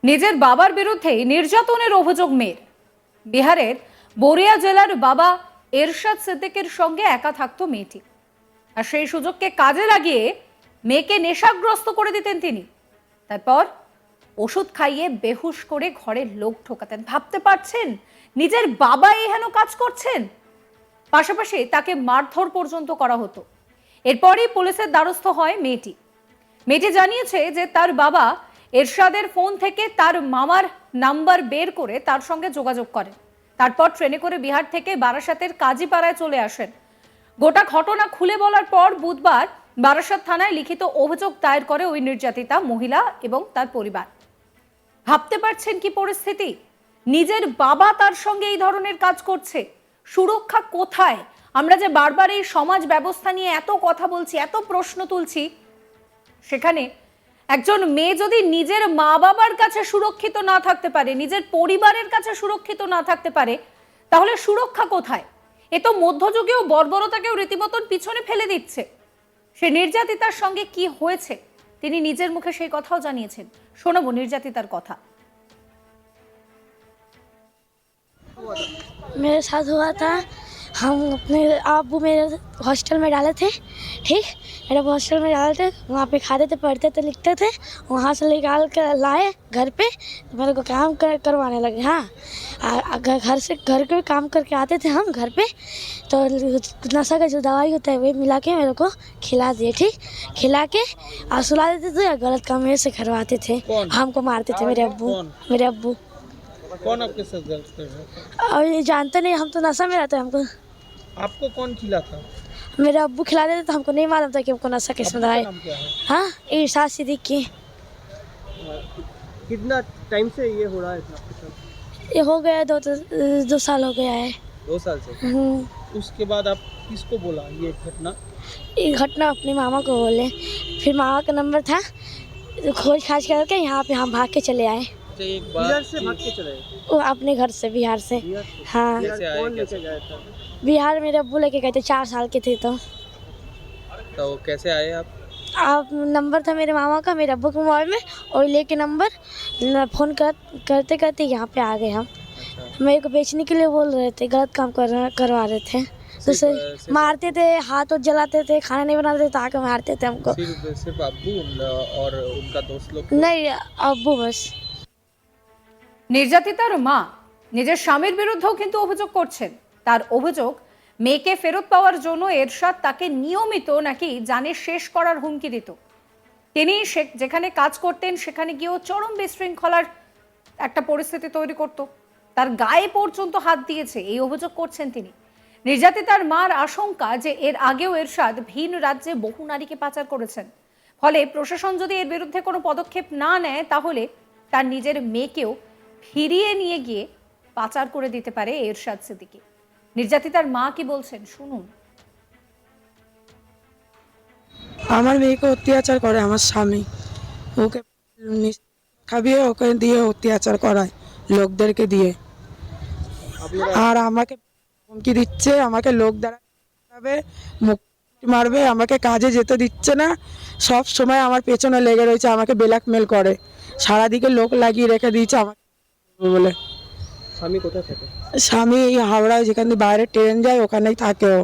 নিজের বাবার বিরুদ্ধে নির্যাতনের অভিযোগ মেয়ের। বিহারের বরিয়া জেলার বাবা এরশাদ সিদ্দিকের সঙ্গে একা থাকতো মেয়েটি, আর সেই সুযোগকে কাজে লাগিয়ে মেয়েকে নেশাগ্রস্ত করে দিতেন তিনি। তারপর ওষুধ খাইয়ে বেহুশ করে ঘরের লোক ঠকাতেন। ভাবতে পারছেন নিজের বাবা এই হেন কাজ করছেন? পাশাপাশি তাকে মারধর পর্যন্ত করা হতো। এরপরই পুলিশের দ্বারস্থ হয় মেয়েটি। মেয়েটি জানিয়েছে যে তার বাবা এরশাদের ফোন থেকে তার মামার নাম্বার বের করে তার সঙ্গে যোগাযোগ করেন। তারপর ট্রেনে করে বিহার থেকে বারাসাতের কাজীপাড়ায় চলে আসেন। গোটা ঘটনা খুলে বলার পর বুধবার বারাসাত থানায় লিখিত অভিযোগ দায়ের করে ওই নির্যাতিতা মহিলা এবং তার পরিবার। ভাবতে পারছেন কি পরিস্থিতি? নিজের বাবা তার সঙ্গে এই ধরনের কাজ করছে। সুরক্ষা কোথায়? আমরা যে বারবার এই সমাজ ব্যবস্থা নিয়ে এত কথা বলছি, এত প্রশ্ন তুলছি, সেখানে একজন মেয়ে যদি নিজের মা বাবার কাছে সুরক্ষিত না থাকতে পারে, নিজের পরিবারের কাছে সুরক্ষিত না থাকতে পারে, তাহলে সুরক্ষা কোথায়? এ তো মধ্যযুগীয় বর্বরতাকেও রীতিমতন পিছনে ফেলে দিচ্ছে। সে নির্যাতিতার সঙ্গে কি হয়েছে তিনি নিজের মুখে সেই কথাও জানিয়েছেন। শোনাবো নির্যাতিতার কথা। मेरे साथ हुआ था, हम अपने अब्बू मेरे हॉस्टल में डाले थे। ठीक, मेरे हॉस्टल में डाले थे, वहाँ पे खाते थे, पढ़ते थे, लिखते थे। वहाँ से निकाल कर लाए घर पे, तो मेरे को काम करवाने लगे। हाँ, घर के काम करके आते थे हम घर पे, तो नशा का जो दवाई होता है वही मिला के मेरे को खिला दिए। ठीक, खिला के और सुला देते थे, गलत काम मेरे से करवाते थे। हमको मारते थे मेरे अब्बू। कौन आपके साथ गलत कर रहा था? और ये जानते नहीं, हम तो नशा में रहते हैं। हमको आपको कौन खिला था? मेरे अब्बू खिला देते तो हमको नहीं मालूम था कि हमको नशा किसमें अब्बू का दवाई। नाम क्या है? हाँ, इरशाद सिद्दीकी। कितना टाइम से ये हो रहा है आपके साथ? ये हो गया दो साल हो गया है। 2 साल से। उसके बाद आप किसको बोला ये घटना? ये घटना अपने मामा को बोले, फिर मामा का नंबर था, खोज खाज करके यहाँ पे हम भाग के चले आए। एक बार बिहार से भाग के चले? वो अपने घर से, बिहार से। हाँ, कौन लेके गया था? बिहार मेरे अब्बू लेके गए थे, 4 साल के थे। तो कैसे आए आप? आप नंबर था मेरे मामा का मेरे अब्बू के मोबाइल में, और लेके नंबर फ़ोन करते करते यहाँ पे आ गए हम। अच्छा। मेरे को बेचने के लिए बोल रहे थे, गलत काम करवा रहे थे। तो मारते थे, हाथ जलाते थे, खाना नहीं बनाते थे, तो आके मारते थे हमको। सिर्फ अब्बू और उनका दोस्त लोग? नहीं, अब्बू बस। নির্যাতিতার মা নিজের স্বামীর বিরুদ্ধেও কিন্তু অভিযোগ করছেন। তার অভিযোগ, মেয়েকে ফেরত পাওয়ার জন্য এরশাদ তাকে নিয়মিত নাকি জানে শেষ করার হুমকি দিত। তিনি যেখানে কাজ করতেন সেখানে গিয়েও চরম বিশৃঙ্খলার একটা পরিস্থিতি তৈরি করত। তার গায়ে পর্যন্ত হাত দিয়েছে, এই অভিযোগ করছেন তিনি। নির্যাতিতার মার আশঙ্কা যে এর আগেও এরশাদ ভিন রাজ্যে বহু নারীকে পাচার করেছেন। ফলে প্রশাসন যদি এর বিরুদ্ধে কোনো পদক্ষেপ না নেয়, তাহলে তার নিজের মেয়েকেও ফিরিয়ে নিয়ে গিয়ে পাচার করে দিতে পারে এরশাদ সিদ্দিকী। নির্যাতিতার মা কি বলছেন শুনুন। আমার মেয়েকে অত্যাচার করে আমার স্বামী, ওকে খাবিয়ে ওকে দিয়ে অত্যাচার করায় লোকদেরকে দিয়ে, আর আমাকে হুমকি দিচ্ছে, আমাকে লোক দ্বারা মুখ মারবে, আমাকে কাজে যেতে দিচ্ছে না, সব সময় আমার পেছনে লেগে রয়েছে, আমাকে ব্ল্যাকমেল করে, সারাদিকে লোক লাগিয়ে রেখে দিয়েছে আমাকে বলে। স্বামী কোথায় থাকে? স্বামী এই হাওড়ায়, যেখান দিয়ে বাইরে ট্রেন যায় ওখানেই থাকে। ও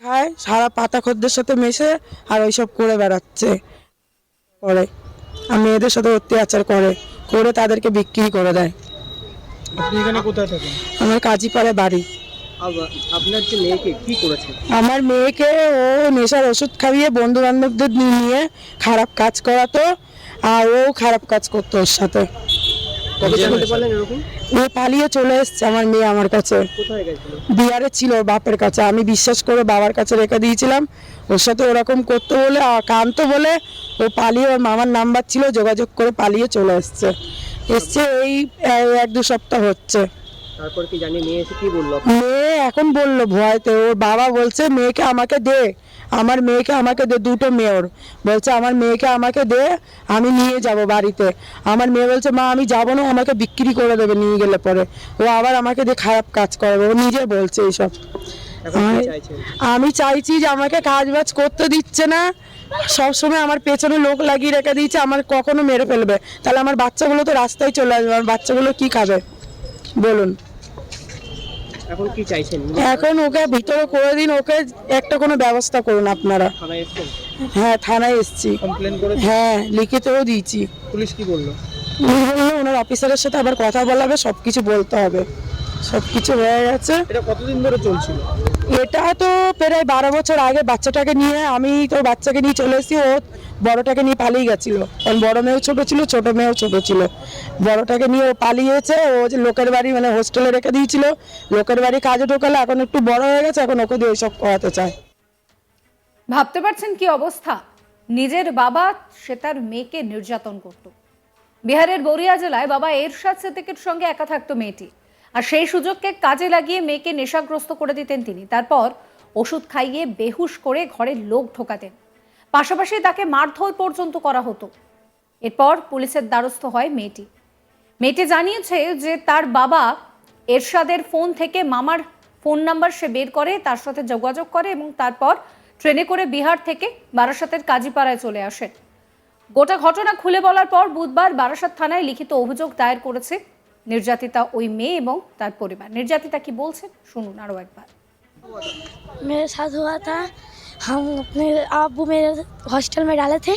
খায়, সারা পাতা খদ্দের সাথে মেশে আর ওইসব করে বেড়াচ্ছে, করে আর মেয়েদের সাথে অত্যাচার করে তাদেরকে বিক্রি করে দেয়। আপনি এখানে কোথায় থাকেন? আমার কাজীপাড়ায় বাড়ি। আপনার যে মেয়েকে কি করেছে? আমার মেয়েকে ও নেশার ওষুধ খাইয়ে বন্ধু বান্ধবদের নিয়ে খারাপ কাজ করাতো, আর ও খারাপ কাজ করতো ওর সাথে। ও পালিয়ে চলে এসছে আমার মেয়ে আমার কাছে। কোথায় গেছিল? বিহারে ছিল ওর বাপের কাছে, আমি বিশ্বাস করে বাবার কাছে রেখে দিয়েছিলাম। ওর সাথে ওরকম করতে বলে, কানতো বলে ও পালিয়ে, ওর মামার নাম্বার ছিল, যোগাযোগ করে পালিয়ে চলে এসছে। এই 1-2 সপ্তাহ হচ্ছে। তারপর কি জানি মেয়ে এসে কি বললো? মেয়ে এখন বললো ভয়তে, ওর বাবা বলছে মেয়েকে আমাকে দে, আমার মেয়েকে আমাকে দে, 2টো মেয়ে ওর বলছে আমার মেয়েকে আমাকে দে, আমি নিয়ে যাব বাড়িতে। আমার মেয়ে বলছে মা আমি যাবো না, আমাকে বিক্রি করে দেবে নিয়ে গেলে পরে, ও আবার আমাকে দিয়ে খারাপ কাজ করবে, ও নিজে বলছে এইসব। এখন কি আমি- চাইছেন? আমি চাইছি যে আমাকে কাজ বাজ করতে দিচ্ছে না, সবসময় আমার পেছনে লোক লাগিয়ে রেখে দিয়েছে, আমার কখনো মেরে ফেলবে, তাহলে আমার বাচ্চাগুলো তো রাস্তায় চলে আসবে, আমার বাচ্চাগুলো কি খাবে বলুন। এখন কি চাইছেন? এখন ওকে ভিতরে করে দিন, ওকে একটা কোনো ব্যবস্থা করুন আপনারা। থানায় এসেছেন? হ্যাঁ, থানায় এসেছি। কমপ্লেন করে হ্যাঁ, লিখিতও দিয়েছি। পুলিশ কি বললো? উনি বললো ওনার অফিসারের সাথে আবার কথা বলাবে, সব কিছু বলতে হবে, সব কিছু হয়ে গেছে। এটা কতদিন ধরে চলছিল? এটা তো প্রায় 12 বছর আগে বাচ্চাটাকে নিয়ে, আমি তো বাচ্চাকে নিয়ে চলে এসেছি, ও বড়টাকে নিয়ে পালিয়ে গেছিল, কারণ বড় মেয়েও ছোট ছিল, ছোট মেয়েও ছোট ছিল। বড়টাকে নিয়ে ও পালিয়েছে, ও যে লোকের বাড়ি মানে হোস্টেলে রেখে দিয়েছিল, লোকের বাড়ি কাজে ঢোকালে, এখন একটু বড় হয়ে গেছে, এখন ওকে দিয়ে ওইসব করাতে চায়। ভাবতে পারছেন কি অবস্থা, নিজের বাবা সে তার মেয়েকে নির্যাতন করত। বিহারের বরিয়া জেলায় বাবা এরশাদ সিদ্দিকের সঙ্গে একা থাকতো মেয়েটি, আর সেই সুযোগকে কাজে লাগিয়ে মেয়েকে নেশাগ্রস্ত করে দিতেন তিনি। তারপর ওষুধ খাইয়ে বেহুশ করে ঘরে লোক ঢোকাতেন, পাশাপাশি তাকে মারধর পর্যন্ত করা হতো। এরপর পুলিশের দ্বারস্থ হয় মেয়েটি। মেয়েটি জানিয়েছে যে তার বাবা এরশাদের ফোন থেকে মামার ফোন নাম্বার সে বের করে, তার সাথে যোগাযোগ করে এবং তারপর ট্রেনে করে বিহার থেকে বারাসাতের কাজীপাড়ায় চলে আসেন। গোটা ঘটনা খুলে বলার পর বুধবার বারাসাত থানায় লিখিত অভিযোগ দায়ের করেছে নির্যাতিতা ওই মেয়ে এবং তার পরিবার। নির্যাতিতা কি বলছেন শুনুন আরো একবার। मेरे साथ हुआ था, हम अपने अब्बू मेरे हॉस्टल में डाले थे,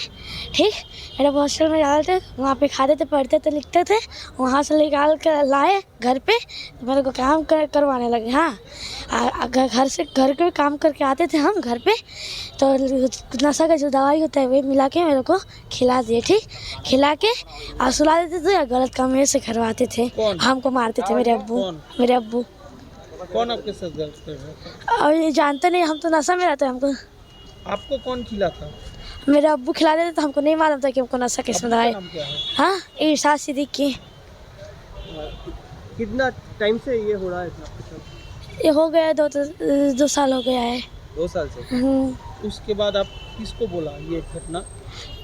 ठीक, मेरे हॉस्टल में डाले थे, वहाँ पे खाते थे, पढ़ते थे, लिखते थे, वहाँ से निकाल कर लाए घर पे, तो मेरे को काम करवाने लगे। हाँ, घर के काम करके आते थे हम घर पे, तो नशा का जो दवाई होता है वही मिला के मेरे को खिला दिए, ठीक, खिला के और सुला देते थे, या गलत काम मेरे से करवाते थे। कौन? हमको मारते थे मेरे अब्बू। कौन? मेरे अब्बू। कौन आपके साथ गलत कर रहा था? और ये जानते नहीं, हम तो नशा में रहते हैं, हमको आपको कौन खिला था? मेरे अब्बू खिला देते तो हमको नहीं मालूम था कि हमको नशा किसमें अब्बू का दवाई। नाम क्या है? हाँ, इरशाद सिद्दीकी। कितना टाइम से ये हो रहा है आपके साथ? ये हो गया दो साल हो गया है। 2 साल से। उसके बाद आप किसको बोला ये घटना?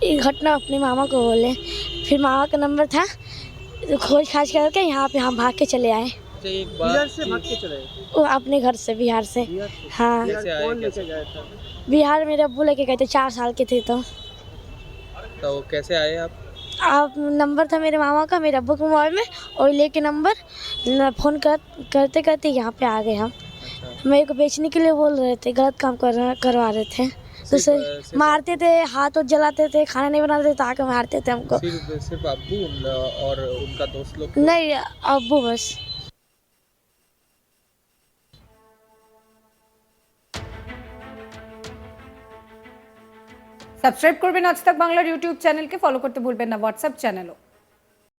ये घटना अपने मामा को बोले, फिर मामा का नंबर था, खोज खाज करके यहाँ पे हम भाग के चले आए। एक बार बिहार से भाग के चले? वो अपने घर से, बिहार से। बिहार से? हाँ, कैसे आए? कौन लेके गया था? बिहार मेरे अब्बू लेके गए थे, 4 साल के थे तो कैसे आए आप? आप नंबर था मेरे मामा का मेरे अब्बू के मोबाइल में, और लेके नंबर फ़ोन करते करते यहाँ पे आ गए हम। मेरे को बेचने के लिए बोल रहे थे, गलत काम करवा रहे थे, तो मारते थे, हाथ जलाते थे, खाना नहीं बनाते थे, तो आके मारते थे हमको। सिर्फ अब्बू और उनका दोस्त लोग? नहीं, अब्बू बस। সাবস্ক্রাইব করবেন আজ তাক বাংলার ইউটিউব চ্যানেলকে, ফলো করতে ভুলবেন না হোয়াটসঅ্যাপ চ্যানেলও।